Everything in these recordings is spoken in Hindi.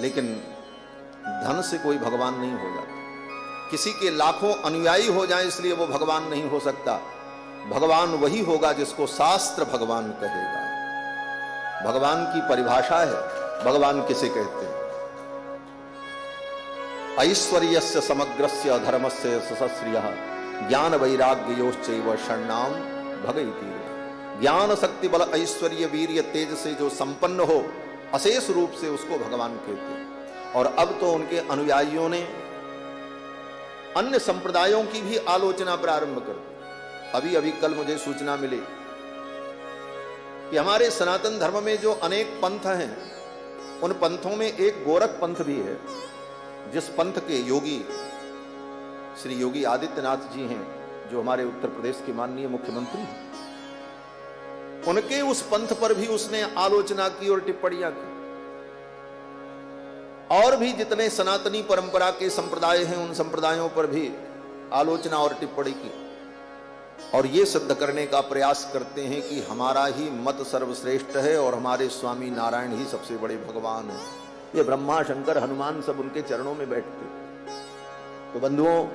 लेकिन धन से कोई भगवान नहीं हो जाता। किसी के लाखों अनुयायी हो जाए इसलिए वो भगवान नहीं हो सकता। भगवान वही होगा जिसको शास्त्र भगवान कहेगा। भगवान की परिभाषा है, भगवान किसे कहते हैं? ऐश्वर्यस्य समग्रस्य धर्मस्य सश्रियः ज्ञान वैराग्योश्चैव षण्णाम भगैति। ज्ञान शक्ति बल ऐश्वर्य वीर्य तेज से जो संपन्न हो अशेष रूप से उसको भगवान कहते हैं। और अब तो उनके अनुयायियों ने अन्य संप्रदायों की भी आलोचना प्रारंभ कर दी। अभी अभी कल मुझे सूचना मिली कि हमारे सनातन धर्म में जो अनेक पंथ हैं, उन पंथों में एक गोरख पंथ भी है, जिस पंथ के योगी श्री योगी आदित्यनाथ जी हैं, जो हमारे उत्तर प्रदेश के माननीय मुख्यमंत्री हैं। उनके उस पंथ पर भी उसने आलोचना की और टिप्पणियां की। और भी जितने सनातनी परंपरा के संप्रदाय हैं, उन संप्रदायों पर भी आलोचना और टिप्पणी की, और ये सिद्ध करने का प्रयास करते हैं कि हमारा ही मत सर्वश्रेष्ठ है और हमारे स्वामी नारायण ही सबसे बड़े भगवान हैं। ये ब्रह्मा शंकर हनुमान सब उनके चरणों में बैठते। तो बंधुओं,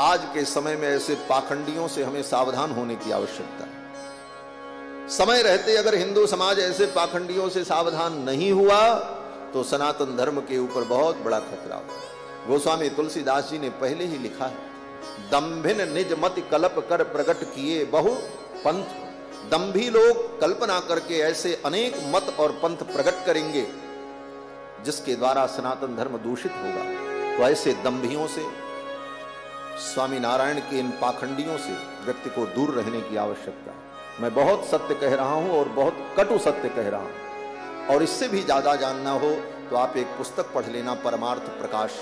आज के समय में ऐसे पाखंडियों से हमें सावधान होने की आवश्यकता है। समय रहते अगर हिंदू समाज ऐसे पाखंडियों से सावधान नहीं हुआ तो सनातन धर्म के ऊपर बहुत बड़ा खतरा होगा। गोस्वामी तुलसीदास जी ने पहले ही लिखा है, दंभिन निज मति कल्प कर प्रकट किए बहु पंथ। दंभी लोग कल्पना करके ऐसे अनेक मत और पंथ प्रकट करेंगे जिसके द्वारा सनातन धर्म दूषित होगा। तो ऐसे दंभियों से, स्वामी नारायण के इन पाखंडियों से व्यक्ति को दूर रहने की आवश्यकता है। मैं बहुत सत्य कह रहा हूं और बहुत कटु सत्य कह रहा हूं, और इससे भी ज्यादा जानना हो तो आप एक पुस्तक पढ़ लेना, परमार्थ प्रकाश।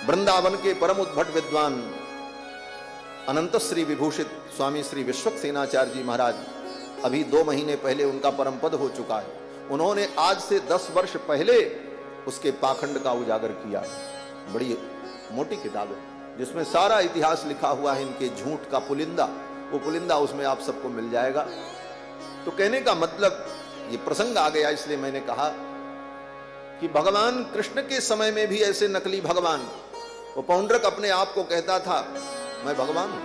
वृंदावन के परम उद्भट विद्वान अनंत श्री विभूषित स्वामी श्री विश्वक्सेनाचार्य जी महाराज, अभी 2 महीने पहले उनका परम पद हो चुका है। उन्होंने आज से 10 वर्ष पहले उसके पाखंड का उजागर किया है। बड़ी मोटी किताब है जिसमें सारा इतिहास लिखा हुआ है, इनके झूठ का पुलिंदा। वो पुलिंदा उसमें आप सबको मिल जाएगा। तो कहने का मतलब, ये प्रसंग आ गया इसलिए मैंने कहा कि भगवान कृष्ण के समय में भी ऐसे नकली भगवान, वो पौंड्रक अपने आप को कहता था मैं भगवान हूं,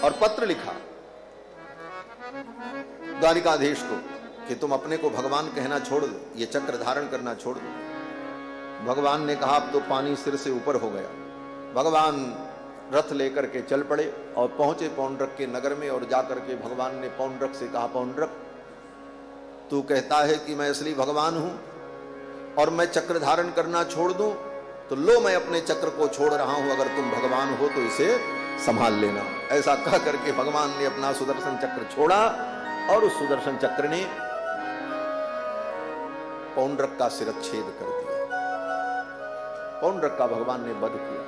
और पत्र लिखा द्वारिकाधीश को कि तुम अपने को भगवान कहना छोड़ दो, ये चक्र धारण करना छोड़ दो। भगवान ने कहा अब तो पानी सिर से ऊपर हो गया। भगवान रथ लेकर के चल पड़े और पहुंचे पौंड्रक के नगर में, और जाकर के भगवान ने पौंड्रक से कहा, पौंड्रक तू कहता है कि मैं असली भगवान हूं और मैं चक्र धारण करना छोड़ दूं, तो लो मैं अपने चक्र को छोड़ रहा हूं, अगर तुम भगवान हो तो इसे संभाल लेना। ऐसा कह करके भगवान ने अपना सुदर्शन चक्र छोड़ा, और उस सुदर्शन चक्र ने पौंड्रक का शिरच्छेद कर दिया। पौंड्रक का भगवान ने वध किया।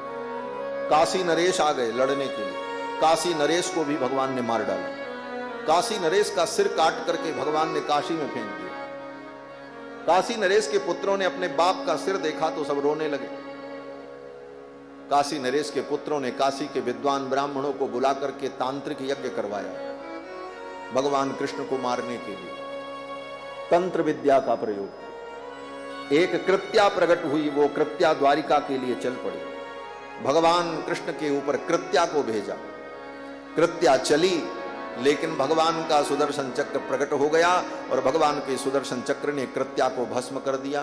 काशी नरेश आ गए लड़ने के लिए। काशी नरेश को भी भगवान ने मार डाला। काशी नरेश का सिर काट करके भगवान ने काशी में फेंक दिया। काशी नरेश के पुत्रों ने अपने बाप का सिर देखा तो सब रोने लगे। काशी नरेश के पुत्रों ने काशी के विद्वान ब्राह्मणों को बुला करके तांत्रिक यज्ञ करवाया भगवान कृष्ण को मारने के लिए। तंत्र विद्या का प्रयोग। एक कृत्या प्रकट हुई, वो कृत्या द्वारिका के लिए चल पड़ी। भगवान कृष्ण के ऊपर कृत्या को भेजा। कृत्या चली, लेकिन भगवान का सुदर्शन चक्र प्रकट हो गया और भगवान के सुदर्शन चक्र ने कृत्या को भस्म कर दिया।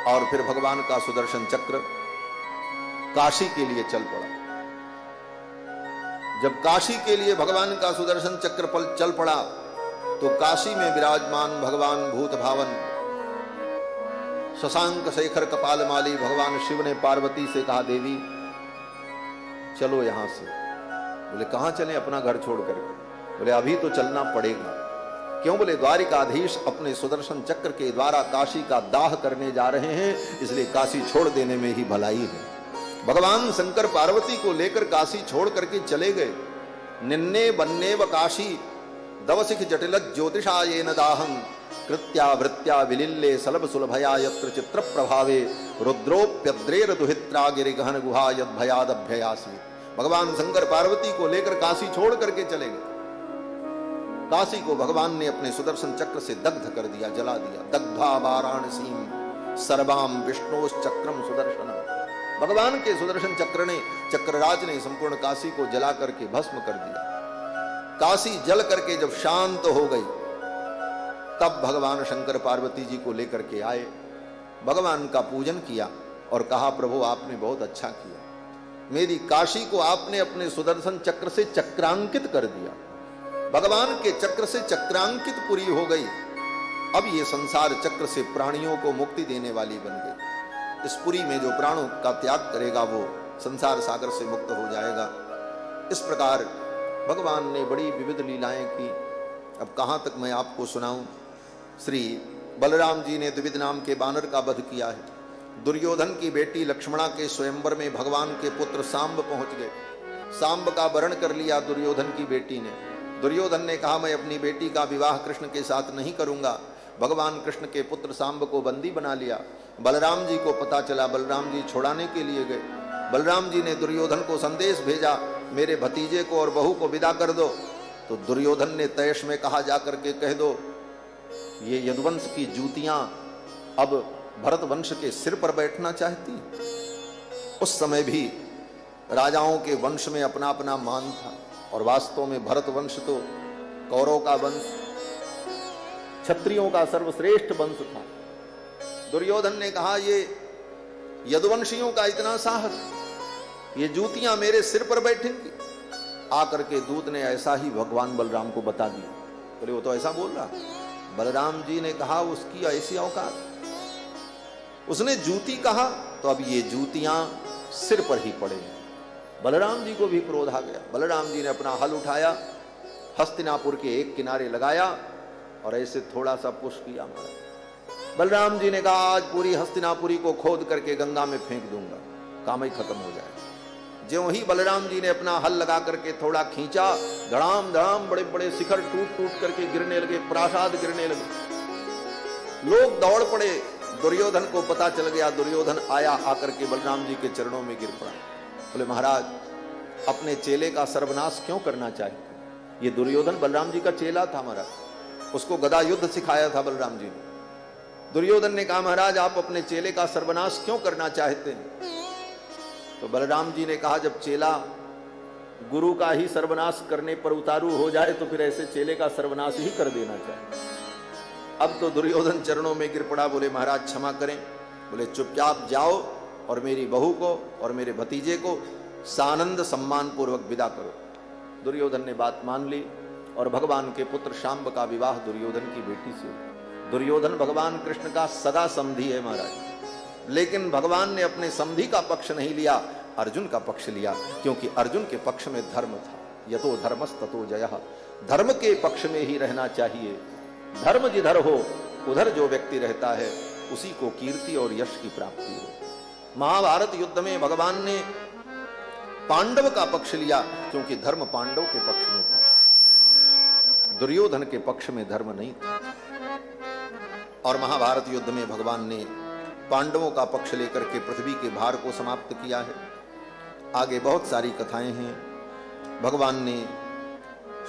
और फिर भगवान का सुदर्शन चक्र काशी के लिए चल पड़ा। जब काशी के लिए भगवान का सुदर्शन चक्र चल पड़ा तो काशी में विराजमान भगवान भूत भावन शशांक शेखर कपाल माली भगवान शिव ने पार्वती से कहा, देवी चलो यहां से। बोले कहां चलें? अपना घर छोड़ करके। बोले अभी तो चलना पड़ेगा। क्यों? बोले द्वारिकाधीश अपने सुदर्शन चक्र के द्वारा काशी का दाह करने जा रहे हैं, इसलिए काशी छोड़ देने में ही भलाई है। भगवान शंकर पार्वती को लेकर काशी छोड़ करके चले गए। निन्ने बन्ने व काशी दवसिख जटिल ज्योतिषा ये न दाहम कृत्या वृत्या विलिल्ले सलभ सुलभया यत्र चित्र प्रभावे रुद्रोप्यद्रेर दुहित्रा गिरि गहन गुहा यद भयादभ्ययासी। भगवान शंकर पार्वती को लेकर काशी छोड़ करके चले गए। काशी को भगवान ने अपने सुदर्शन चक्र से दग्ध कर दिया, जला दिया। दग्धा वाराणसीम सर्वाम विष्णोश्चक्रम सुदर्शनम। भगवान के सुदर्शन चक्र ने, चक्रराज ने संपूर्ण काशी को जला करके भस्म कर दिया। काशी जल करके जब शांत हो गई, तब भगवान शंकर पार्वती जी को लेकर के आए, भगवान का पूजन किया और कहा, प्रभु आपने बहुत अच्छा किया, मेरी काशी को आपने अपने सुदर्शन चक्र से चक्रांकित कर दिया। भगवान के चक्र से चक्रांकित पुरी हो गई। अब ये संसार चक्र से प्राणियों को मुक्ति देने वाली बन गई। इस पुरी में जो प्राणों का त्याग करेगा वो संसार सागर से मुक्त हो जाएगा। इस प्रकार भगवान ने बड़ी विविध लीलाएं की। अब कहां तक मैं आपको सुनाऊं। श्री बलराम जी ने द्विविध नाम के बानर का वध किया है। दुर्योधन की बेटी लक्ष्मणा के स्वयंवर में भगवान के पुत्र सांब पहुंच गए। सांब का वरण कर लिया दुर्योधन की बेटी ने। दुर्योधन ने कहा, मैं अपनी बेटी का विवाह कृष्ण के साथ नहीं करूंगा। भगवान कृष्ण के पुत्र सांब को बंदी बना लिया। बलराम जी को पता चला, बलराम जी छुड़ाने के लिए गए। बलराम जी ने दुर्योधन को संदेश भेजा, मेरे भतीजे को और बहू को विदा कर दो। तो दुर्योधन ने तैश में कहा, जाकर के कह दो ये यदुवंश की जूतियां अब भरत वंश के सिर पर बैठना चाहती। उस समय भी राजाओं के वंश में अपना अपना मान था, और वास्तव में भरत वंश तो कौरव का वंश, क्षत्रियों का सर्वश्रेष्ठ वंश था। दुर्योधन ने कहा, ये यदुवंशियों का इतना साहस, ये जूतियां मेरे सिर पर बैठेंगी। आकर के दूत ने ऐसा ही भगवान बलराम को बता दिया। बोले वो तो ऐसा बोल रहा। बलराम जी ने कहा, उसकी ऐसी औकात, उसने जूती कहा तो अब ये जूतियां सिर पर ही पड़ेंगी। बलराम जी को भी क्रोध आ गया। बलराम जी ने अपना हल उठाया, हस्तिनापुर के एक किनारे लगाया और ऐसे थोड़ा सा पुश किया मारा। बलराम जी ने कहा, आज पूरी हस्तिनापुरी को खोद करके गंगा में फेंक दूंगा, काम ही खत्म हो जाएगा। ज्यों ही बलराम जी ने अपना हल लगा करके थोड़ा खींचा, धड़ाम धड़ाम बड़े बड़े शिखर टूट टूट करके गिरने लगे, प्रासाद गिरने लगे। लोग दौड़ पड़े। दुर्योधन को पता चल गया। दुर्योधन आया, आकर के बलराम जी के चरणों में गिर पड़ा। बोले, महाराज अपने चेले का सर्वनाश क्यों करना चाहते? ये दुर्योधन बलराम जी का चेला था महाराज, उसको गदा युद्ध सिखाया था बलराम जी ने। दुर्योधन ने कहा, महाराज आप अपने चेले का सर्वनाश क्यों करना चाहते हैं? तो बलराम जी ने कहा, जब चेला गुरु का ही सर्वनाश करने पर उतारू हो जाए तो फिर ऐसे चेले का सर्वनाश ही कर देना चाहिए। अब तो दुर्योधन चरणों में गिर पड़ा। बोले, महाराज क्षमा करें। बोले, चुपचाप जाओ और मेरी बहू को और मेरे भतीजे को सानंद सम्मान पूर्वक विदा करो। दुर्योधन ने बात मान ली और भगवान के पुत्र शांब का विवाह दुर्योधन की बेटी से। दुर्योधन भगवान कृष्ण का सगा समधी है महाराज, लेकिन भगवान ने अपने समधी का पक्ष नहीं लिया, अर्जुन का पक्ष लिया, क्योंकि अर्जुन के पक्ष में धर्म था। यतो धर्मस् ततो जयः। धर्म के पक्ष में ही रहना चाहिए। धर्म जिधर हो उधर जो व्यक्ति रहता है उसी को कीर्ति और यश की प्राप्ति हो। महाभारत युद्ध में भगवान ने पांडव का पक्ष लिया, क्योंकि धर्म पांडव के पक्ष में था, दुर्योधन के पक्ष में धर्म नहीं था। और महाभारत युद्ध में भगवान ने पांडवों का पक्ष लेकर के पृथ्वी के भार को समाप्त किया है। आगे बहुत सारी कथाएं हैं। भगवान ने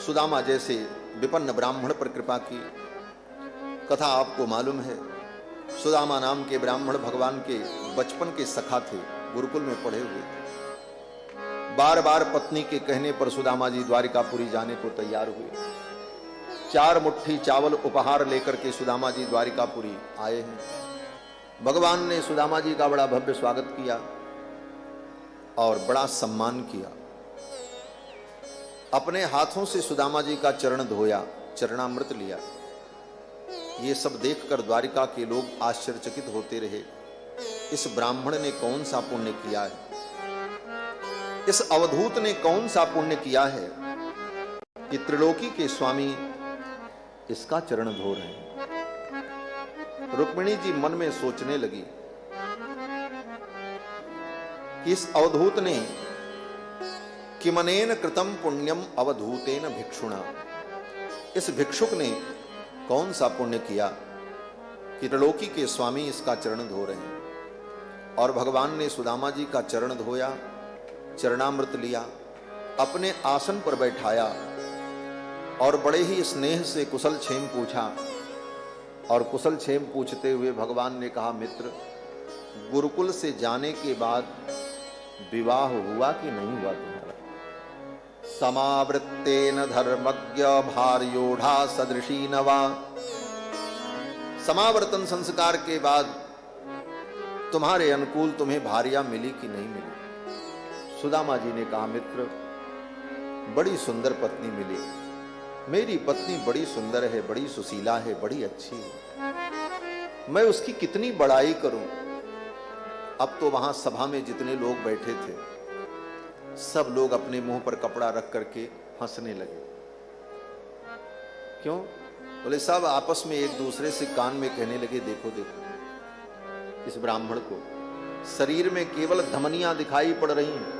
सुदामा जैसे विपन्न ब्राह्मण पर कृपा की। कथा आपको मालूम है, सुदामा नाम के ब्राह्मण भगवान के बचपन के सखा थे, गुरुकुल में पढ़े हुए थे। बार बार पत्नी के कहने पर सुदामा जी द्वारिकापुरी जाने को तैयार हुए। 4 मुट्ठी चावल उपहार लेकर के सुदामा जी द्वारिकापुरी आए हैं। भगवान ने सुदामा जी का बड़ा भव्य स्वागत किया और बड़ा सम्मान किया। अपने हाथों से सुदामा जी का चरण धोया, चरणामृत लिया। ये सब देखकर द्वारिका के लोग आश्चर्यचकित होते रहे। इस ब्राह्मण ने कौन सा पुण्य किया है, इस अवधूत ने कौन सा पुण्य किया है कि त्रिलोकी के स्वामी इसका चरण धो रहे हैं। रुक्मिणी जी मन में सोचने लगी कि इस अवधूत ने किमनेन कृतम पुण्यम अवधूतेन भिक्षुणा, इस भिक्षुक ने कौन सा पुण्य किया कि त्रिलोकी के स्वामी इसका चरण धो रहे हैं। और भगवान ने सुदामा जी का चरण धोया, चरणामृत लिया, अपने आसन पर बैठाया और बड़े ही स्नेह से कुशल क्षेम पूछा। और कुशल क्षेम पूछते हुए भगवान ने कहा, मित्र गुरुकुल से जाने के बाद विवाह हुआ कि नहीं हुआ तुम्हारा? समावृत्तेन धर्मज्ञ भार्योढ़ा सदृशी नवा। समावर्तन संस्कार के बाद तुम्हारे अनुकूल तुम्हें भार्या मिली कि नहीं मिली? सुदामा जी ने कहा, मित्र बड़ी सुंदर पत्नी मिली। मेरी पत्नी बड़ी सुंदर है, बड़ी सुशीला है, बड़ी अच्छी है। मैं उसकी कितनी बड़ाई करूं। अब तो वहां सभा में जितने लोग बैठे थे सब लोग अपने मुंह पर कपड़ा रख करके हंसने लगे। क्यों? बोले सब आपस में एक दूसरे से कान में कहने लगे, देखो देखो इस ब्राह्मण को शरीर में केवल धमनियां दिखाई पड़ रही हैं,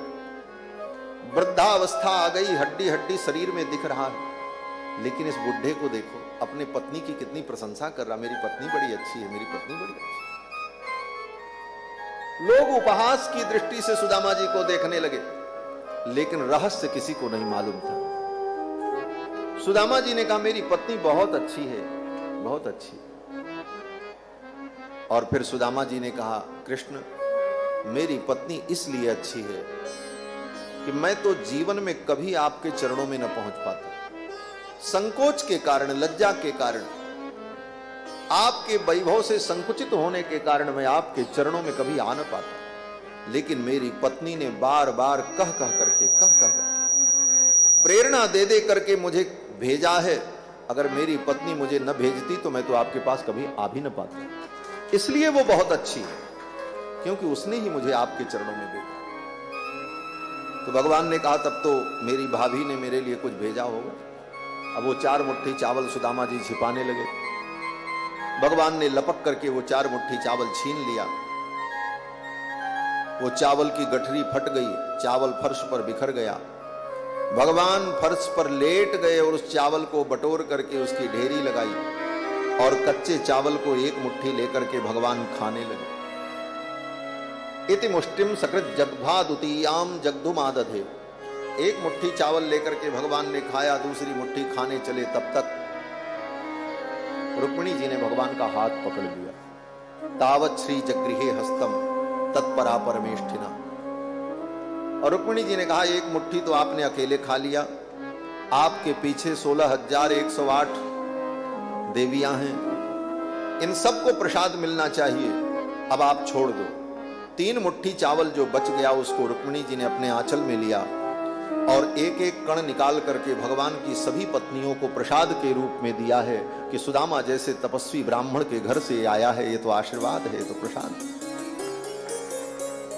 वृद्धावस्था आ गई, हड्डी हड्डी शरीर में दिख रहा है, लेकिन इस बुढ़े को देखो अपने पत्नी की कितनी प्रशंसा कर रहा, मेरी पत्नी बड़ी अच्छी है, मेरी पत्नी बड़ी अच्छी है। लोग उपहास की दृष्टि से सुदामा जी को देखने लगे, लेकिन रहस्य किसी को नहीं मालूम था। सुदामा जी ने कहा, मेरी पत्नी बहुत अच्छी है, बहुत अच्छी। और फिर सुदामा जी ने कहा, कृष्ण मेरी पत्नी इसलिए अच्छी है कि मैं तो जीवन में कभी आपके चरणों में न पहुंच पाता, संकोच के कारण, लज्जा के कारण, आपके वैभव से संकुचित होने के कारण मैं आपके चरणों में कभी आ न पाता। लेकिन मेरी पत्नी ने बार बार कह करके प्रेरणा दे दे करके मुझे भेजा है। अगर मेरी पत्नी मुझे न भेजती तो मैं तो आपके पास कभी आ भी न पाता। इसलिए वो बहुत अच्छी है, क्योंकि उसने ही मुझे आपके चरणों में भेजा। तो भगवान ने कहा, तब तो मेरी भाभी ने मेरे लिए कुछ भेजा होगा। अब वो 4 मुट्ठी चावल सुदामा जी छिपाने लगे। भगवान ने लपक करके वो 4 मुट्ठी चावल छीन लिया। वो चावल की गठरी फट गई, चावल फर्श पर बिखर गया। भगवान फर्श पर लेट गए और उस चावल को बटोर करके उसकी ढेरी लगाई और कच्चे चावल को 1 मुट्ठी लेकर के भगवान खाने लगे। इति मुष्टिम सकृत जग्भा द्वितीयाम जग्धुमादधे। 1 मुट्ठी चावल लेकर के भगवान ने खाया, दूसरी मुट्ठी खाने चले, तब तक रुक्मिणी जी ने भगवान का हाथ पकड़ लिया। तावत श्री जगृहे हस्तम तत्परा परमेष्ठिना। और रुक्मिणी जी ने कहा, 1 मुट्ठी तो आपने अकेले खा लिया, आपके पीछे 16,108 देवियां हैं, इन सबको प्रसाद मिलना चाहिए, अब आप छोड़ दो। 3 मुट्ठी चावल जो बच गया उसको रुक्मिणी जी ने अपने आंचल में लिया और एक एक कण निकाल करके भगवान की सभी पत्नियों को प्रसाद के रूप में दिया है कि सुदामा जैसे तपस्वी ब्राह्मण के घर से आया है, ये तो आशीर्वाद है, ये तो प्रसाद।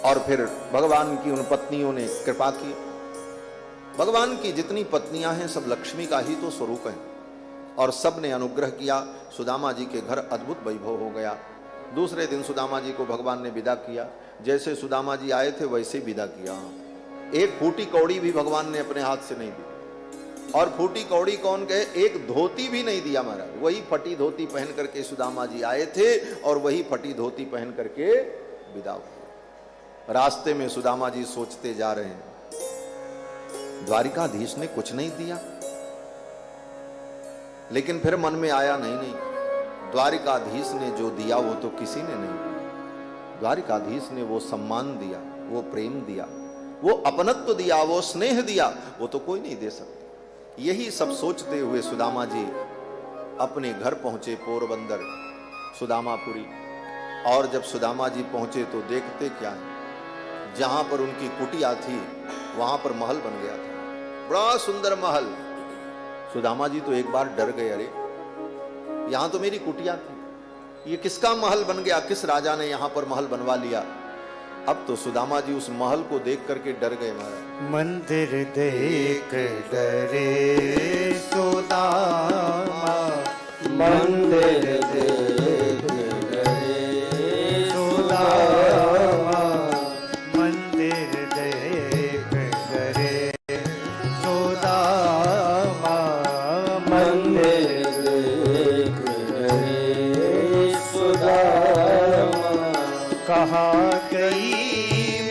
और फिर भगवान की उन पत्नियों ने कृपा की। भगवान की जितनी पत्नियां हैं सब लक्ष्मी का ही तो स्वरूप है, और सब ने अनुग्रह किया। सुदामा जी के घर अद्भुत वैभव हो गया। दूसरे दिन सुदामा जी को भगवान ने विदा किया। जैसे सुदामा जी आए थे वैसे विदा किया। 1 फूटी कौड़ी भी भगवान ने अपने हाथ से नहीं दी। और फूटी कौड़ी कौन कहे, 1 धोती भी नहीं दिया महाराज। वही फटी धोती पहन करके सुदामा जी आए थे और वही फटी धोती पहन करके विदा हुए। रास्ते में सुदामा जी सोचते जा रहे हैं, द्वारिकाधीश ने कुछ नहीं दिया। लेकिन फिर मन में आया, नहीं, द्वारिकाधीश ने जो दिया वो तो किसी ने नहीं दिया। द्वारिकाधीश ने वो सम्मान दिया, वो प्रेम दिया, वो अपनत्व दिया, वो स्नेह दिया, वो तो कोई नहीं दे सकता। यही सब सोचते हुए सुदामा जी अपने घर पहुंचे, पोरबंदर सुदामापुरी। और जब सुदामा जी पहुंचे तो देखते क्या है, जहां पर उनकी कुटिया थी वहां पर महल बन गया था, बड़ा सुंदर महल। सुदामा जी तो एक बार डर गए, अरे यहां तो मेरी कुटिया थी, ये किसका महल बन गया, किस राजा ने यहां पर महल बनवा लिया। अब तो सुदामा जी उस महल को देख करके डर गए महाराज। मंदिर देख डरे सुदामा, मंदिर देख डरे सुदामा, मंदिर देख डरे सुदामा, मंदिर देख डरे सुदामा। कहा गई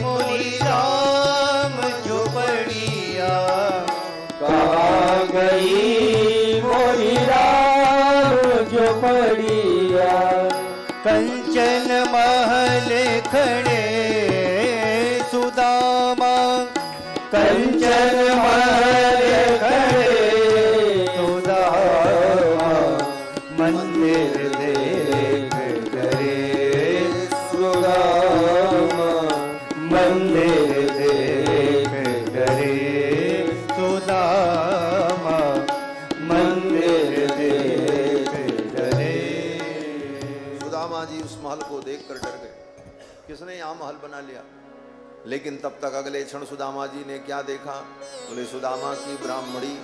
मोरी राम जो बढ़िया, कहा गई पड़िया। कंचन महल खड़े सुदामा, कंचन महल खड़े सुदामा, मंदिर देख करे सुदामा, मंदिर देख करे सुदामा, मंदिर देख करे। सुदामा जी उस महल को देखकर डर गए, किसने यहां महल बना लिया। लेकिन तब तक अगले क्षण सुदामा जी ने क्या देखा, बोले सुदामा की ब्राह्मणी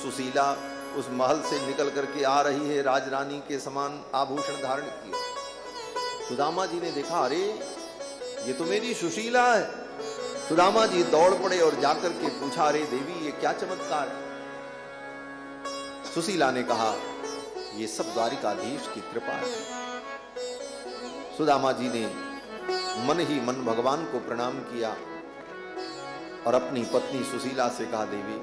सुशीला उस महल से निकल करके आ रही है, राजरानी के समान आभूषण धारण किए। सुदामा जी ने देखा, अरे ये तो मेरी सुशीला है। सुदामा जी दौड़ पड़े और जाकर के पूछा, अरे देवी ये क्या चमत्कार है। सुशीला ने कहा, ये सब द्वारिकाधीश की कृपा है। सुदामा जी ने मन ही मन भगवान को प्रणाम किया और अपनी पत्नी सुशीला से कहा, देवी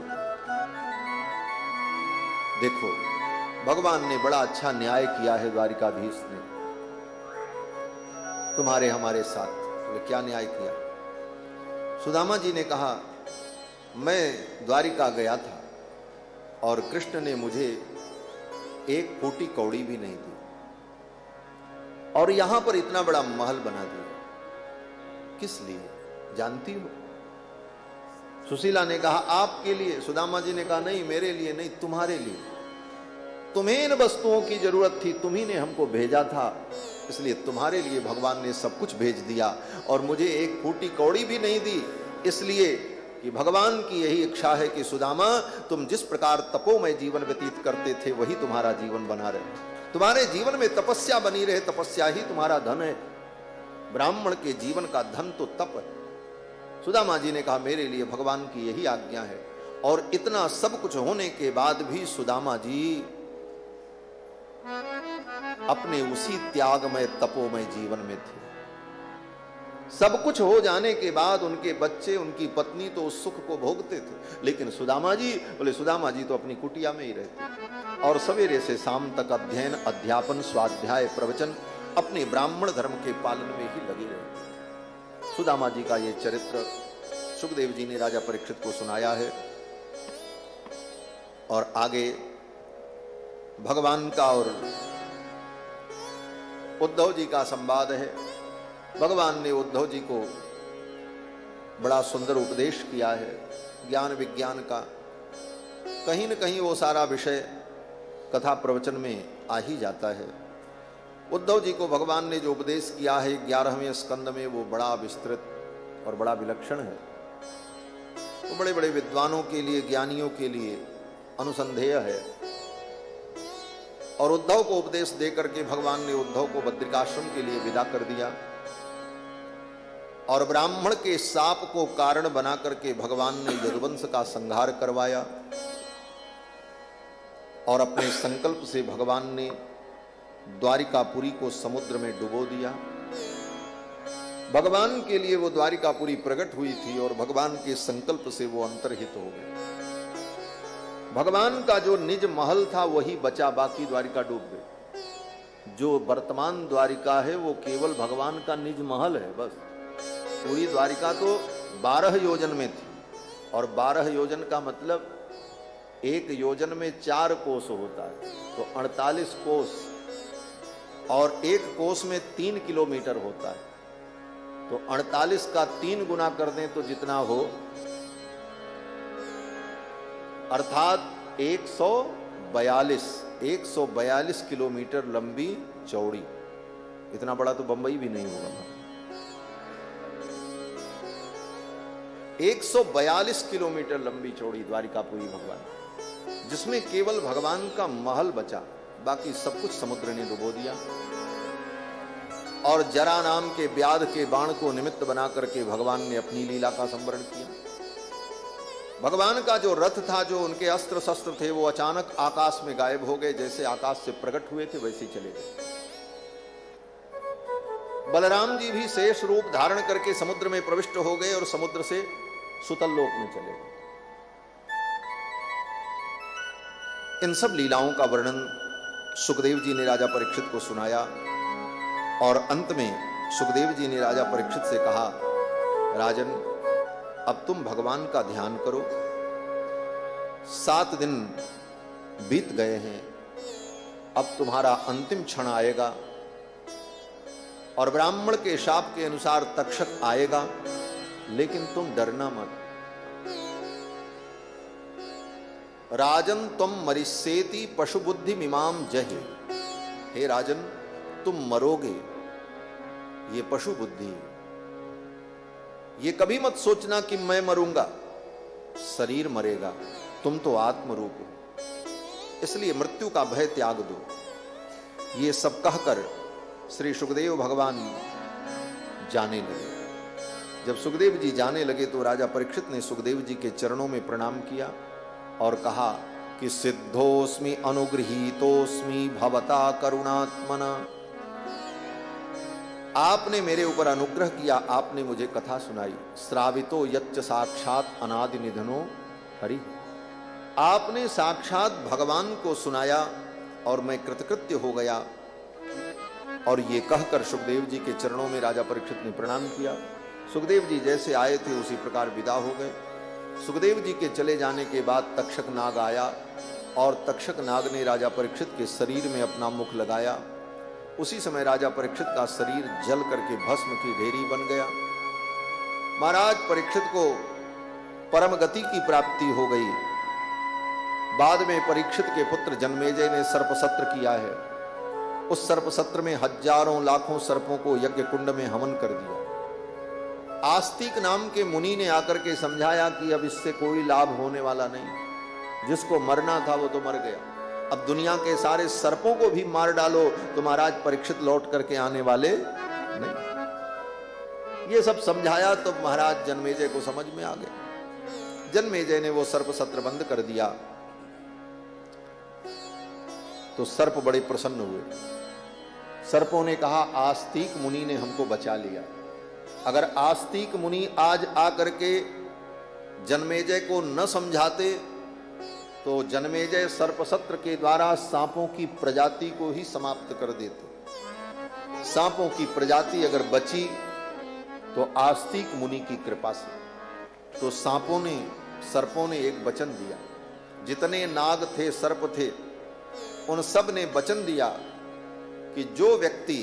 देखो भगवान ने बड़ा अच्छा न्याय किया है, द्वारिकाधीश ने तुम्हारे हमारे साथ। बोले क्या न्याय किया। सुदामा जी ने कहा, मैं द्वारिका गया था और कृष्ण ने मुझे एक फूटी कौड़ी भी नहीं दी और यहां पर इतना बड़ा महल बना दिया, किस लिए जानती हो। सुशीला ने कहा, आपके लिए। सुदामा जी ने कहा, नहीं मेरे लिए नहीं, तुम्हारे लिए। तुम्हें इन वस्तुओं की जरूरत थी, तुम्ही ने हमको भेजा था, इसलिए तुम्हारे लिए भगवान ने सब कुछ भेज दिया और मुझे एक फूटी कौड़ी भी नहीं दी, इसलिए कि भगवान की यही इच्छा है कि सुदामा तुम जिस प्रकार तपोमय जीवन व्यतीत करते थे वही तुम्हारा जीवन बना रहे। तुम्हारे जीवन में तपस्या बनी रहे, तपस्या ही तुम्हारा धन है। ब्राह्मण के जीवन का धन तो तप है। सुदामा जी ने कहा, मेरे लिए भगवान की यही आज्ञा है। और इतना सब कुछ होने के बाद भी सुदामा जी अपने उसी त्यागमय तपोमय जीवन में थे। सब कुछ हो जाने के बाद उनके बच्चे, उनकी पत्नी तो उस सुख को भोगते थे, लेकिन सुदामा जी, बोले सुदामा जी तो अपनी कुटिया में ही रहते और सवेरे से शाम तक अध्ययन, अध्यापन, स्वाध्याय, प्रवचन, अपने ब्राह्मण धर्म के पालन में ही लगे रहे। सुदामा जी का ये चरित्र सुखदेव जी ने राजा परीक्षित को सुनाया है। और आगे भगवान का और उद्धव जी का संवाद है। भगवान ने उद्धव जी को बड़ा सुंदर उपदेश किया है ज्ञान विज्ञान का। कहीं न कहीं वो सारा विषय कथा प्रवचन में आ ही जाता है। उद्धव जी को भगवान ने जो उपदेश किया है 11वें स्कंद में, वो बड़ा विस्तृत और बड़ा विलक्षण है। वो बड़े बड़े विद्वानों के लिए, ज्ञानियों के लिए अनुसंधेय है। और उद्धव को उपदेश देकर के भगवान ने उद्धव को बद्रिकाश्रम के लिए विदा कर दिया और ब्राह्मण के शाप को कारण बना करके भगवान ने यदुवंश का संहार करवाया। और अपने संकल्प से भगवान ने द्वारिकापुरी को समुद्र में डुबो दिया। भगवान के लिए वो द्वारिकापुरी प्रकट हुई थी और भगवान के संकल्प से वो अंतर्हित हो गए। भगवान का जो निज महल था वही बचा, बाकी द्वारिका डूब गई। जो वर्तमान द्वारिका है वो केवल भगवान का निज महल है बस। पूरी द्वारिका तो 12 योजन में थी और 12 योजन का मतलब एक योजन में 4 कोस होता है, तो 48 कोस, और एक कोस में 3 किलोमीटर होता है, तो 48 का 3 गुना कर दें तो जितना हो, अर्थात 142 किलोमीटर लंबी चौड़ी। इतना बड़ा तो बंबई भी नहीं होगा। 142 किलोमीटर लंबी चौड़ी द्वारिकापुरी भगवान, जिसमें केवल भगवान का महल बचा, बाकी सब कुछ समुद्र ने डुबो दिया। और जरा नाम के व्याध के बाण को निमित्त बना करके भगवान ने अपनी लीला का संवरण किया। भगवान का जो रथ था, जो उनके अस्त्र शस्त्र थे, वो अचानक आकाश में गायब हो गए। जैसे आकाश से प्रकट हुए थे वैसे ही चले गए। बलराम जी भी शेष रूप धारण करके समुद्र में प्रविष्ट हो गए और समुद्र से सुतल लोक में चले गए। इन सब लीलाओं का वर्णन सुखदेव जी ने राजा परीक्षित को सुनाया और अंत में सुखदेव जी ने राजा परीक्षित से कहा, राजन अब तुम भगवान का ध्यान करो। 7 दिन बीत गए हैं, अब तुम्हारा अंतिम क्षण आएगा और ब्राह्मण के शाप के अनुसार तक्षक आएगा, लेकिन तुम डरना मत। राजन तुम मरिष्येति पशु बुद्धि मिमाम जहे। हे राजन तुम मरोगे, ये पशु बुद्धि। ये कभी मत सोचना कि मैं मरूंगा, शरीर मरेगा, तुम तो आत्मरूप हो, इसलिए मृत्यु का भय त्याग दो। ये सब कहकर श्री सुखदेव भगवान जाने लगे। जब सुखदेव जी जाने लगे तो राजा परीक्षित ने सुखदेव जी के चरणों में प्रणाम किया और कहा कि सिद्धोस्मि अनुगृहीतोस्मि भवता करुणात्मना। आपने मेरे ऊपर अनुग्रह किया, आपने मुझे कथा सुनाई। श्रावितो यच्च साक्षात अनादि निधनो हरि। आपने साक्षात भगवान को सुनाया और मैं कृतकृत्य हो गया। और ये कहकर सुखदेव जी के चरणों में राजा परीक्षित ने प्रणाम किया। सुखदेव जी जैसे आए थे उसी प्रकार विदा हो गए। सुखदेव जी के चले जाने के बाद तक्षक नाग आया और तक्षक नाग ने राजा परीक्षित के शरीर में अपना मुख लगाया। उसी समय राजा परीक्षित का शरीर जल करके भस्म की ढेरी बन गया। महाराज परीक्षित को परम गति की प्राप्ति हो गई। बाद में परीक्षित के पुत्र जन्मेजय ने सर्प सत्र किया है। उस सर्प सत्र में हजारों लाखों सर्पों को यज्ञ कुंड में हवन कर दिया। आस्तिक नाम के मुनि ने आकर के समझाया कि अब इससे कोई लाभ होने वाला नहीं, जिसको मरना था वो तो मर गया, अब दुनिया के सारे सर्पों को भी मार डालो तो महाराज परीक्षित लौट करके आने वाले नहीं। ये सब समझाया तो महाराज जन्मेजय को समझ में आ गया। जन्मेजय ने वो सर्प सत्र बंद कर दिया तो सर्प बड़े प्रसन्न हुए। सर्पों ने कहा, आस्तिक मुनि ने हमको बचा लिया। अगर आस्तिक मुनि आज आकर के जन्मेजय को न समझाते तो जन्मेजय सर्पसत्र के द्वारा सांपों की प्रजाति को ही समाप्त कर देते। सांपों की प्रजाति अगर बची तो आस्तिक मुनि की कृपा से। तो सर्पों ने एक वचन दिया। जितने नाग थे, सर्प थे, उन सब ने वचन दिया कि जो व्यक्ति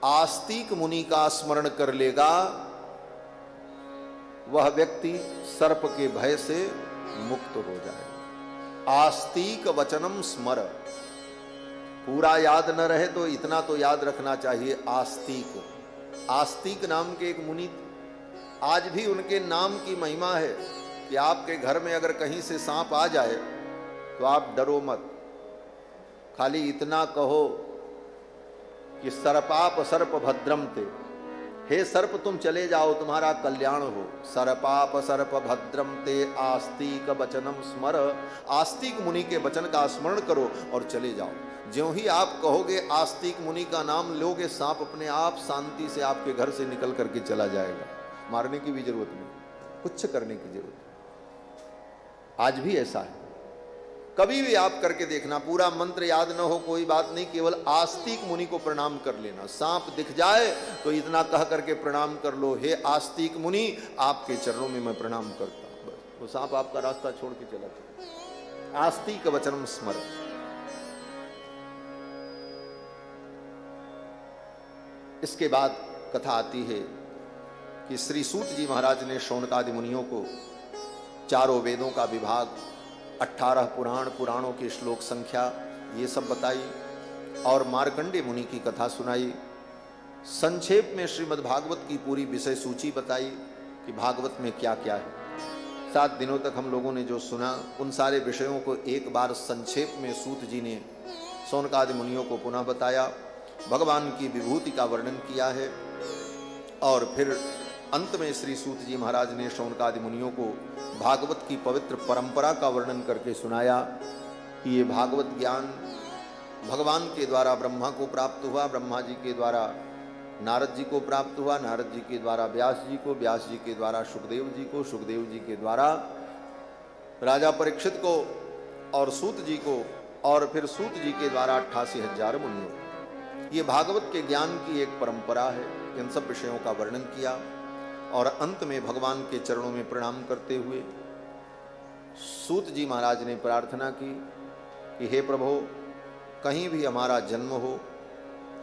आस्तिक मुनि का स्मरण कर लेगा वह व्यक्ति सर्प के भय से मुक्त हो जाएगा। आस्तिक वचनम स्मर। पूरा याद न रहे तो इतना तो याद रखना चाहिए। आस्तिक नाम के एक मुनि, आज भी उनके नाम की महिमा है कि आपके घर में अगर कहीं से सांप आ जाए तो आप डरो मत, खाली इतना कहो कि सर्पाप सर्प भद्रम ते। हे सर्प तुम चले जाओ, तुम्हारा कल्याण हो। सर्पाप सर्प भद्रम ते आस्तिक वचनम स्मर। आस्तिक मुनि के वचन का स्मरण करो और चले जाओ। ज्यों ही आप कहोगे, आस्तिक मुनि का नाम लोगे, सांप अपने आप शांति से आपके घर से निकल करके चला जाएगा। मारने की भी जरूरत नहीं, कुछ करने की जरूरत नहीं। आज भी ऐसा है। कभी भी आप करके देखना। पूरा मंत्र याद न हो कोई बात नहीं, केवल आस्तिक मुनि को प्रणाम कर लेना। सांप दिख जाए तो इतना कह करके प्रणाम कर लो, हे आस्तिक मुनि आपके चरणों में मैं प्रणाम करता हूं। बस वो सांप आपका रास्ता छोड़ के चला जाए। आस्तिक वचनम स्मर। इसके बाद कथा आती है कि श्री सूत जी महाराज ने शौनकादि मुनियों को चारों वेदों का विभाग, 18 पुराणों की श्लोक संख्या ये सब बताई और मार्कंडे मुनि की कथा सुनाई। संक्षेप में श्रीमद् भागवत की पूरी विषय सूची बताई कि भागवत में क्या क्या है। 7 दिनों तक हम लोगों ने जो सुना उन सारे विषयों को एक बार संक्षेप में सूत जी ने शौनकादि मुनियों को पुनः बताया। भगवान की विभूति का वर्णन किया है और फिर अंत में श्री सूत जी महाराज ने शौनकादि मुनियों को भागवत की पवित्र परंपरा का वर्णन करके सुनाया कि ये भागवत ज्ञान भगवान के द्वारा ब्रह्मा को प्राप्त हुआ, ब्रह्मा जी के द्वारा नारद जी को प्राप्त हुआ, नारद जी के द्वारा व्यास जी को, व्यास जी के द्वारा सुखदेव जी को, सुखदेव जी के द्वारा राजा परीक्षित को और सूत जी को और फिर सूत जी के द्वारा 88,000 मुनियों। ये भागवत के ज्ञान की एक परंपरा है। इन सब विषयों का वर्णन किया और अंत में भगवान के चरणों में प्रणाम करते हुए सूत जी महाराज ने प्रार्थना की कि हे प्रभु, कहीं भी हमारा जन्म हो,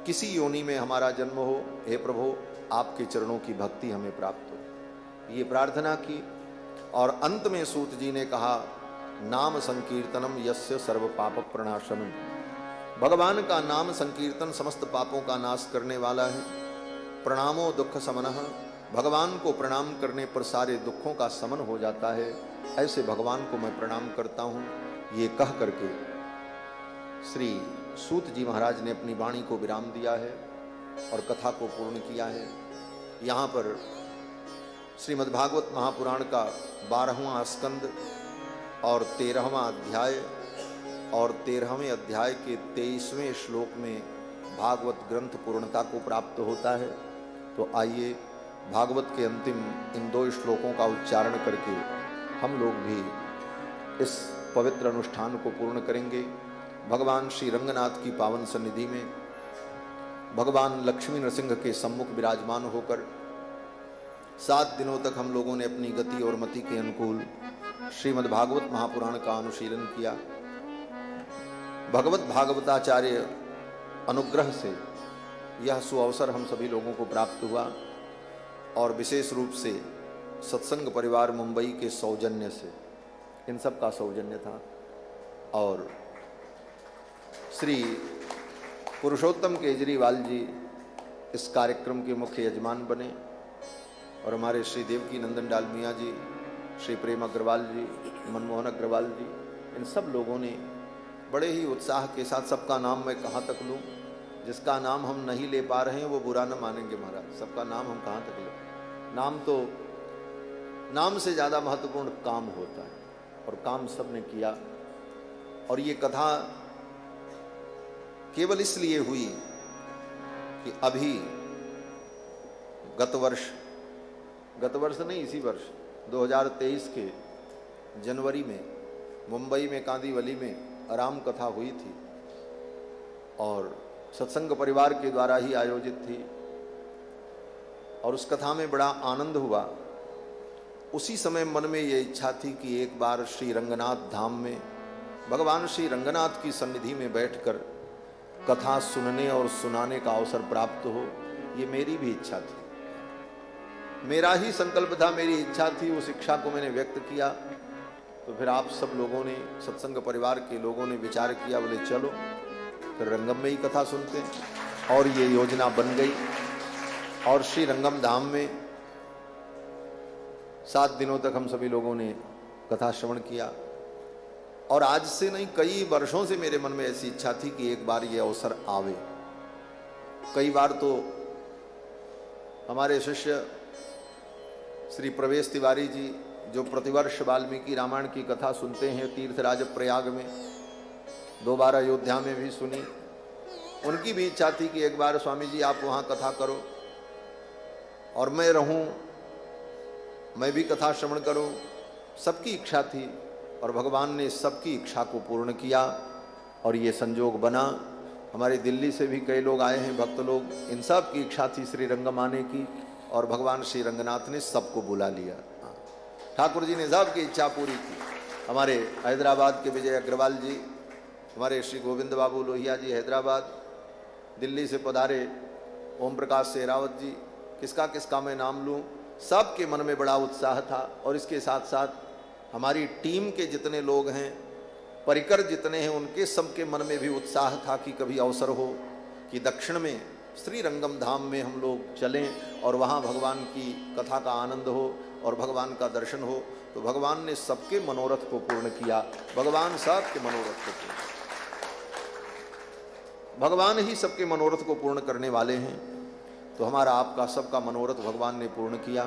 किसी योनि में हमारा जन्म हो, हे प्रभु आपके चरणों की भक्ति हमें प्राप्त हो। ये प्रार्थना की और अंत में सूत जी ने कहा, नाम संकीर्तनम यस्य सर्व पाप प्रणाशनम। भगवान का नाम संकीर्तन समस्त पापों का नाश करने वाला है। प्रणामो दुख समनः, भगवान को प्रणाम करने पर सारे दुखों का समन हो जाता है। ऐसे भगवान को मैं प्रणाम करता हूँ। ये कह करके श्री सूत जी महाराज ने अपनी वाणी को विराम दिया है और कथा को पूर्ण किया है। यहाँ पर श्रीमद्भागवत महापुराण का 12वां स्कंद और 13वां अध्याय और 13वें अध्याय के 23वें श्लोक में भागवत ग्रंथ पूर्णता को प्राप्त होता है। तो आइए भागवत के अंतिम इन 2 श्लोकों का उच्चारण करके हम लोग भी इस पवित्र अनुष्ठान को पूर्ण करेंगे। भगवान श्री रंगनाथ की पावन सन्निधि में भगवान लक्ष्मी नरसिंह के सम्मुख विराजमान होकर 7 दिनों तक हम लोगों ने अपनी गति और मति के अनुकूल श्रीमद् भागवत महापुराण का अनुशीलन किया। भगवत भागवताचार्य अनुग्रह से यह सुअवसर हम सभी लोगों को प्राप्त हुआ और विशेष रूप से सत्संग परिवार मुंबई के सौजन्य से, इन सब का सौजन्य था। और श्री पुरुषोत्तम केजरीवाल जी इस कार्यक्रम के मुख्य यजमान बने और हमारे श्री देवकी नंदन डालमिया जी, श्री प्रेम अग्रवाल जी, मनमोहन अग्रवाल जी, इन सब लोगों ने बड़े ही उत्साह के साथ, सबका नाम मैं कहाँ तक लूँ, जिसका नाम हम नहीं ले पा रहे हैं वो बुरा न मानेंगे महाराज, सबका नाम हम कहाँ तक लें। नाम तो, नाम से ज़्यादा महत्वपूर्ण काम होता है और काम सब ने किया। और ये कथा केवल इसलिए हुई कि अभी गत वर्ष नहीं, इसी वर्ष 2023 के जनवरी में मुंबई में कांदीवली में आराम कथा हुई थी और सत्संग परिवार के द्वारा ही आयोजित थी और उस कथा में बड़ा आनंद हुआ। उसी समय मन में ये इच्छा थी कि एक बार श्री रंगनाथ धाम में भगवान श्री रंगनाथ की सन्निधि में बैठकर कथा सुनने और सुनाने का अवसर प्राप्त हो। ये मेरी भी इच्छा थी, मेरा ही संकल्प था, मेरी इच्छा थी। उस इच्छा को मैंने व्यक्त किया तो फिर आप सब लोगों ने, सत्संग परिवार के लोगों ने विचार किया, बोले चलो फिर रंगम में ही कथा सुनते हैं। और ये योजना बन गई और श्री रंगम धाम में 7 दिनों तक हम सभी लोगों ने कथा श्रवण किया। और आज से नहीं, कई वर्षों से मेरे मन में ऐसी इच्छा थी कि एक बार ये अवसर आवे। कई बार तो हमारे शिष्य श्री प्रवेश तिवारी जी, जो प्रतिवर्ष वाल्मीकि रामायण की कथा सुनते हैं तीर्थराज प्रयाग में, 2 बार अयोध्या में भी सुनी, उनकी भी इच्छा थी कि एक बार स्वामी जी आप वहाँ कथा करो और मैं रहूं, मैं भी कथा श्रवण करूं। सबकी इच्छा थी और भगवान ने सबकी इच्छा को पूर्ण किया और ये संजोग बना। हमारे दिल्ली से भी कई लोग आए हैं, भक्त लोग, इन सब की इच्छा थी श्री रंगम आने की और भगवान श्री रंगनाथ ने सबको बुला लिया। ठाकुर जी ने सबकी इच्छा पूरी की। हमारे हैदराबाद के विजय अग्रवाल जी, हमारे श्री गोविंद बाबू लोहिया जी हैदराबाद, दिल्ली से पधारे ओम प्रकाश शेरावत जी, किसका किसका मैं नाम लूँ, सबके मन में बड़ा उत्साह था। और इसके साथ साथ हमारी टीम के जितने लोग हैं, परिकर जितने हैं, उनके सबके मन में भी उत्साह था कि कभी अवसर हो कि दक्षिण में श्री रंगम धाम में हम लोग चलें और वहाँ भगवान की कथा का आनंद हो और भगवान का दर्शन हो। तो भगवान ने सबके मनोरथ को पूर्ण किया। भगवान सबके मनोरथ को पूर्ण, भगवान ही सबके मनोरथ को पूर्ण करने वाले हैं। तो हमारा आपका सबका मनोरथ भगवान ने पूर्ण किया।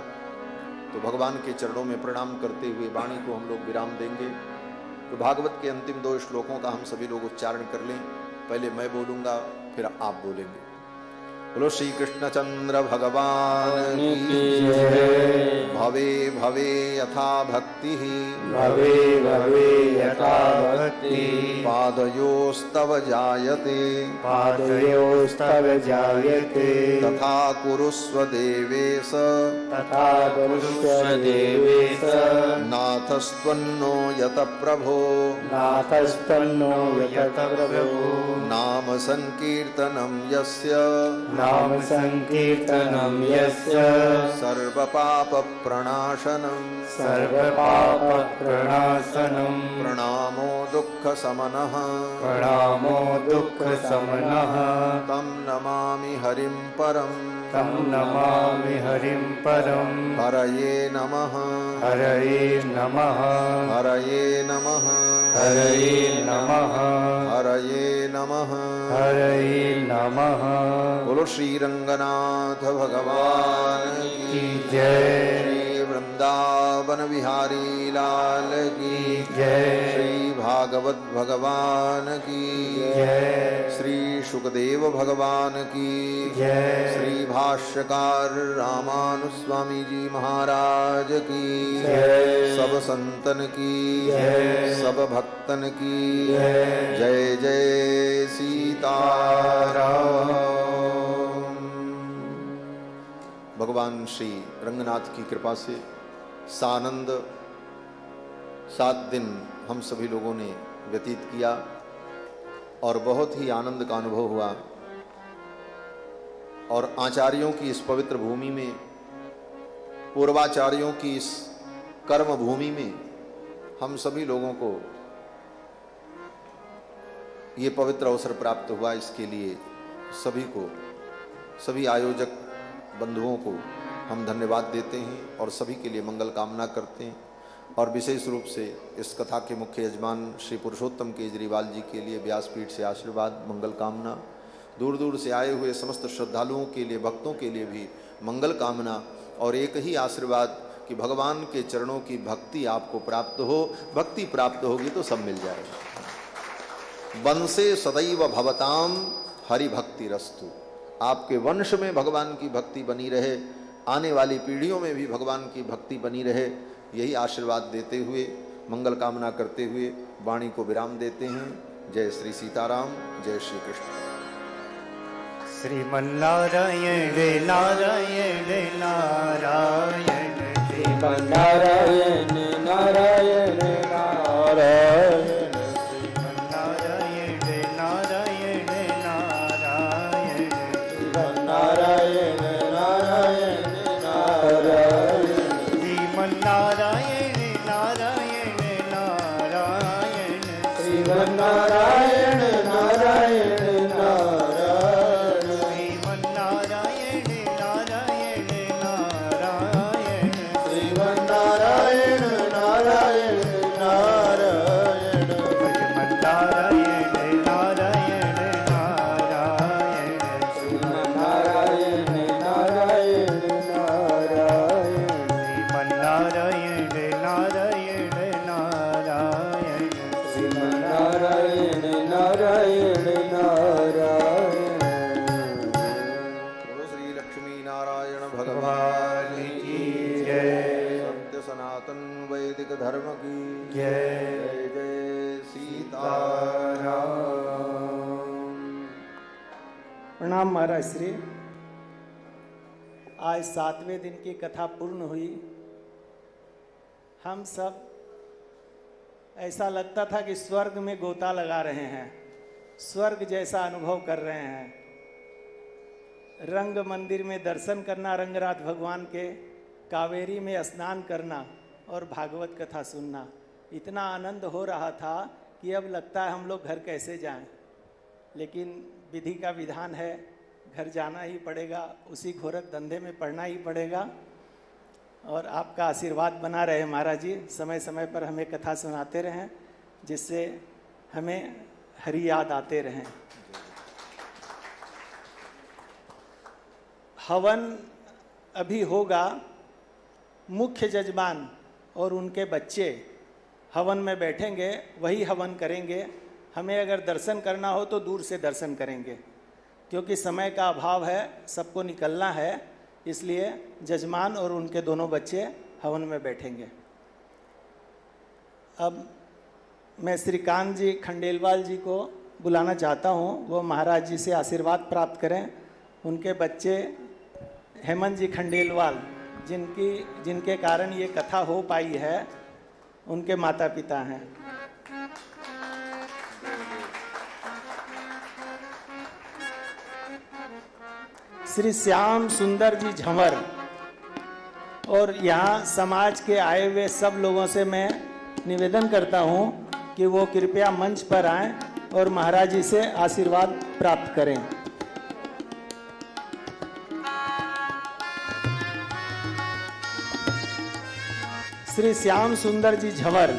तो भगवान के चरणों में प्रणाम करते हुए वाणी को हम लोग विराम देंगे। तो भागवत के अंतिम 2 श्लोकों का हम सभी लोग उच्चारण कर लें। पहले मैं बोलूँगा, फिर आप बोलेंगे। बोलो श्री कृष्णचंद्र भगवान की जय। भवे भवे यथा भक्ति भवे भवे यथा भक्ति पादयोस्तव जायते पादयोस्तव जायते तथा कुरुस्व देवेश तथा कुरुष्व देवेश नाथस्त्वन्नो यत प्रभो नाथस्तन्नो यत प्रभो नाम संकीर्तनं यस्य नाम संकीर्तनं यस्य सर्वपाप प्रणाशनं सर्वपाप प्रणाशनं प्रणामो दुःख समनः प्रणामो दुःख समनः तं नमामि हरिं परं तं नमामि हरिं परं हरये नमः हरये नमः हरये नमः हरये नमः हरये नमः हरये नमः। बोलो श्री रंगनाथ भगवान की की जय। श्री वृंदावन बिहारी लाल की जय। श्री भागवत भगवान की जय। श्री सुखदेव भगवान की जय। श्री भाष्यकार रामानुस्वामी जी महाराज की जय। सब संतन की जय। सब भक्तन की जय। जय जय सीताराम। भगवान श्री रंगनाथ की कृपा से सानंद 7 दिन हम सभी लोगों ने व्यतीत किया और बहुत ही आनंद का अनुभव हुआ। और आचार्यों की इस पवित्र भूमि में, पूर्वाचार्यों की इस कर्म भूमि में हम सभी लोगों को ये पवित्र अवसर प्राप्त हुआ। इसके लिए सभी को, सभी आयोजक बंधुओं को हम धन्यवाद देते हैं और सभी के लिए मंगल कामना करते हैं। और विशेष रूप से इस कथा के मुख्य यजमान श्री पुरुषोत्तम केजरीवाल जी के लिए व्यासपीठ से आशीर्वाद, मंगल कामना। दूर दूर से आए हुए समस्त श्रद्धालुओं के लिए, भक्तों के लिए भी मंगल कामना और एक ही आशीर्वाद कि भगवान के चरणों की भक्ति आपको प्राप्त हो। भक्ति प्राप्त होगी तो सब मिल जाएगा। वंशे सदैव भवताम हरि भक्ति रस्तु। आपके वंश में भगवान की भक्ति बनी रहे, आने वाली पीढ़ियों में भी भगवान की भक्ति बनी रहे, यही आशीर्वाद देते हुए, मंगल कामना करते हुए वाणी को विराम देते हैं। जय श्री सीताराम, जय श्री कृष्ण। श्रीमन्नारायण नारायण नारायण श्रीमन्नारायण नारायण नारायण श्रीमन्नारायण नारायण नारायण श्रीमन्नारायण नारायण नारायण श्रीमन्नारायण नारायण नारायण श्रीमन्नारायण नारायण नारायण श्रीमन्नारायण नारायण नारायण श्रीमन्नारायण नारायण नारायण श्रीमन्नारायण नारायण नारायण श्रीमन्नारायण नारायण नारायण श्रीमन्नारायण नारायण नारायण श्रीमन्नारायण नारायण नारायण। बोलो श्री लक्ष्मी नारायण भगवान की जय। सत्य सनातन वैदिक धर्म की जय। जय जय सीताराम। प्रणाम महाराज श्री। आज 7वें दिन की कथा पूर्ण हुई। हम सब ऐसा लगता था कि स्वर्ग में गोता लगा रहे हैं, स्वर्ग जैसा अनुभव कर रहे हैं। रंग मंदिर में दर्शन करना, रंगराज भगवान के, कावेरी में स्नान करना और भागवत कथा सुनना, इतना आनंद हो रहा था कि अब लगता है हम लोग घर कैसे जाएं। लेकिन विधि का विधान है, घर जाना ही पड़ेगा, उसी घोरक धंधे में पड़ना ही पड़ेगा। और आपका आशीर्वाद बना रहे महाराज जी, समय समय पर हमें कथा सुनाते रहें, जिससे हमें हरि याद आते रहें। हवन अभी होगा, मुख्य जजमान और उनके बच्चे हवन में बैठेंगे, वही हवन करेंगे। हमें अगर दर्शन करना हो तो दूर से दर्शन करेंगे। क्योंकि समय का अभाव है, सबको निकलना है, इसलिए जजमान और उनके दोनों बच्चे हवन में बैठेंगे। अब मैं श्रीकांत जी खंडेलवाल जी को बुलाना चाहता हूँ, वो महाराज जी से आशीर्वाद प्राप्त करें। उनके बच्चे हेमंत जी खंडेलवाल, जिनके कारण ये कथा हो पाई है, उनके माता पिता हैं। श्री श्याम सुंदर जी झंवर, और यहाँ समाज के आए हुए सब लोगों से मैं निवेदन करता हूँ कि वो कृपया मंच पर आएं और महाराज जी से आशीर्वाद प्राप्त करें। श्री श्याम सुंदर जी झंवर।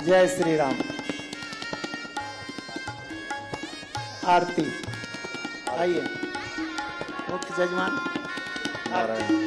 जय श्री राम। आरती आइए, मुख्य जजमान नारायण।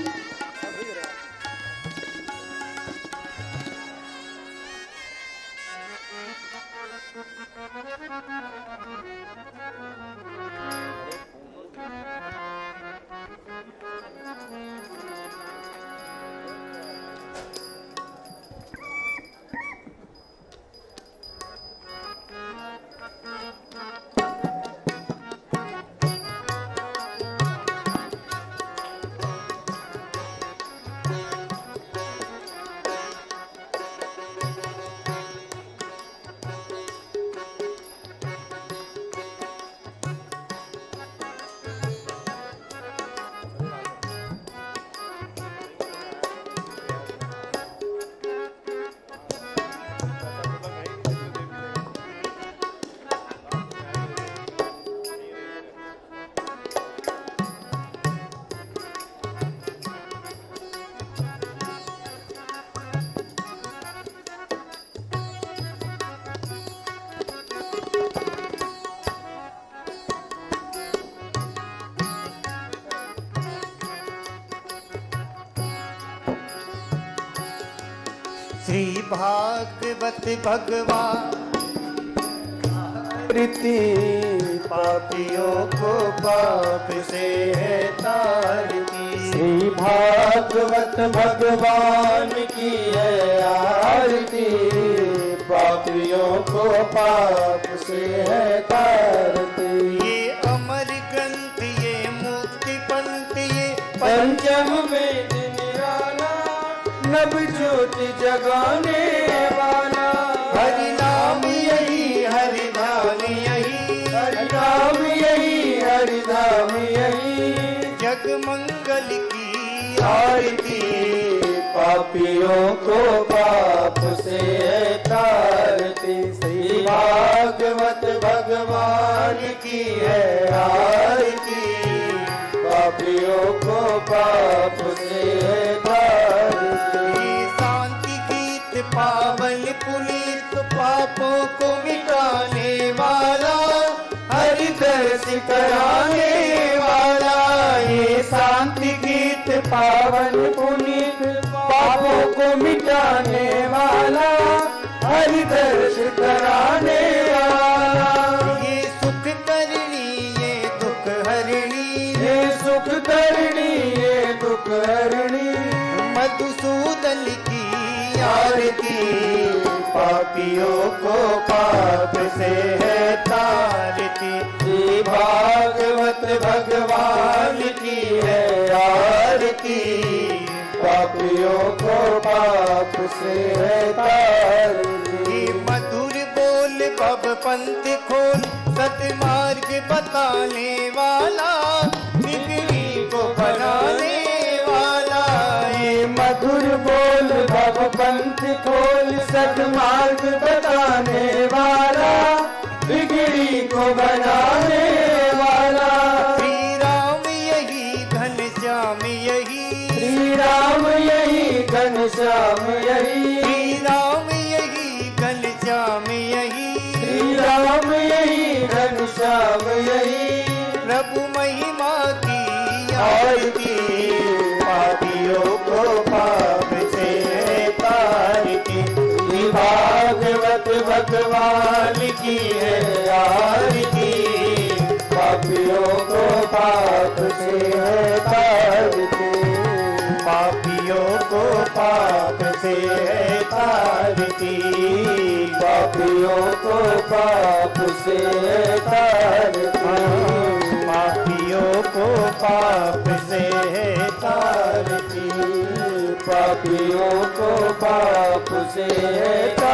श्री भागवत भगवान प्रीति पापियों को पाप से है तारती। श्री भागवत भगवान की है आरती, पापियों को पाप से है तारती। ये अमर ग्रंथ, ये मुक्ति पंथ, ये पंचम वेद निराला, नव ज्योति जगाने वाला। हरि नाम यही, हरि धाम यही, हरि नाम यही, हरि धाम यही। जग मंगल की आरती, पापियों को पाप से है तारती। श्री भागवत भगवान की है आरती, पापियों को पाप से है तारती। शांति गीत पावन पुनीत, पापों को मिटाने वाला, हरि दर्श कराने वाला। ये शांति गीत पावन पुनीत, पापों को मिटाने वाला, हरि दर्श कराने वाला। ये सुख करनी तरणी ये दुख हरणी। मधुसूदन की आरती पापियों को पाप से है तारती। श्री भागवत भगवान की है आरती पापियों को पाप से है तारती। मधुर बोल भव पंथ खोल सतमार्ग बताने वाला बिगड़ी को बनाने वाला। मधुर बोल भव पंथ खोल सद्मार्ग बताने वाला बिगड़ी को बनाने वाला। श्री राम यही घनश्याम यही। श्री राम यही घनश्याम यही। श्री राम यही घनश्याम यही। श्री राम यही घनश्याम यही। प्रभु महिमा की आरती पापियों को पाप से तारती। भागवत भगवान की है आरती पापियों को पाप से है तारती। पापियों को पाप से है तारती। पापियों को पाप से है तारती। पापियों को पाप से है तारती। पापियों को पाप से है तारती।